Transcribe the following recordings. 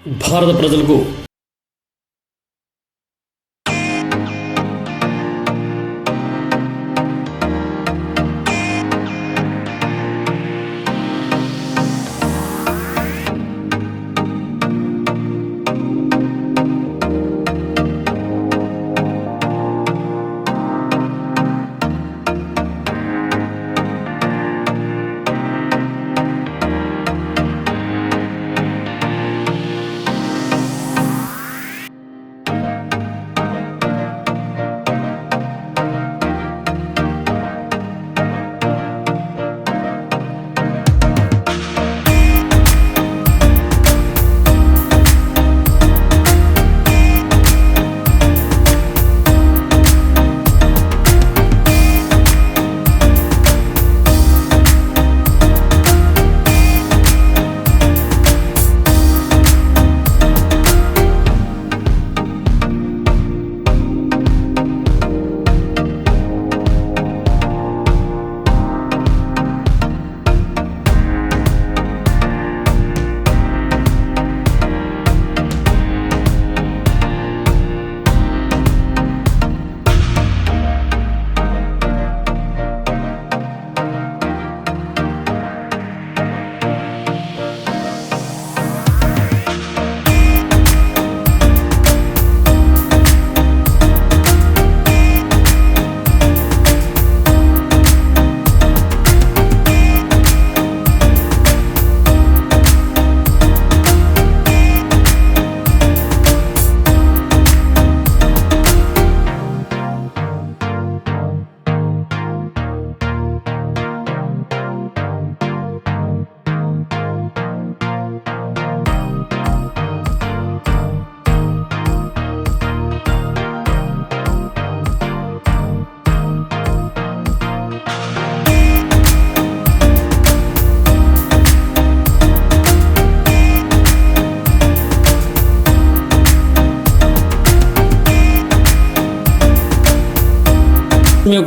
భారత ప్రజలకు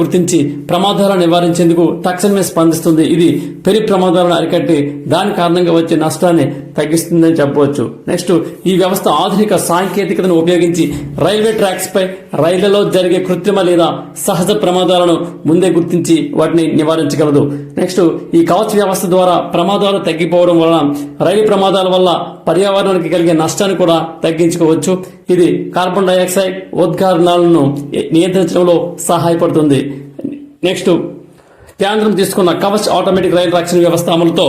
గుర్తించి ప్రమాదాలను నివారించేందుకు తక్షణమే స్పందిస్తుంది. ఇది పెరి ప్రమాదాలను అరికట్టి దాని కారణంగా వచ్చే నష్టాన్ని తగ్గిస్తుందని చెప్పవచ్చు. నెక్స్ట్, ఈ వ్యవస్థ ఆధునిక సాంకేతికతను ఉపయోగించి రైల్వే ట్రాక్స్ పై రైళ్లలో జరిగే కృత్రిమ లేదా సహజ ప్రమాదాలను ముందే గుర్తించి వాటిని నివారించగలదు. నెక్స్ట్, ఈ కవచ్ వ్యవస్థ ద్వారా ప్రమాదాలు తగ్గిపోవడం వలన రైలు ప్రమాదాల వల్ల పర్యావరణానికి కలిగే నష్టాన్ని కూడా తగ్గించుకోవచ్చు. ఇది కార్బన్ డైఆక్సైడ్ ఉద్గారాలను నియంత్రించడంలో సహాయపడుతుంది. నెక్స్ట్, కేంద్రం తీసుకున్న కవచ్ ఆటోమేటిక్ రైలు రక్షణ వ్యవస్థ అమలుతో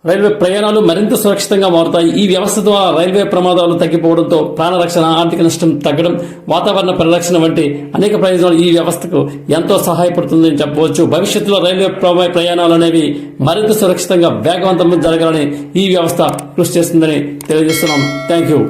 రైల్వే ప్రయాణాలు మరింత సురక్షితంగా మారుతాయి. ఈ వ్యవస్థ ద్వారా రైల్వే ప్రమాదాలు తగ్గిపోవడంతో ప్రాణరక్షణ, ఆర్థిక నష్టం తగ్గడం, వాతావరణ పరిరక్షణ వంటి అనేక ప్రయోజనాలు ఈ వ్యవస్థకు ఎంతో సహాయపడుతుందని చెప్పవచ్చు. భవిష్యత్తులో రైల్వే ప్రయాణాలు అనేవి మరింత సురక్షితంగా వేగవంతంగా జరగాలని ఈ వ్యవస్థ కృషి చేస్తుందని తెలియజేస్తున్నాం. Thank you.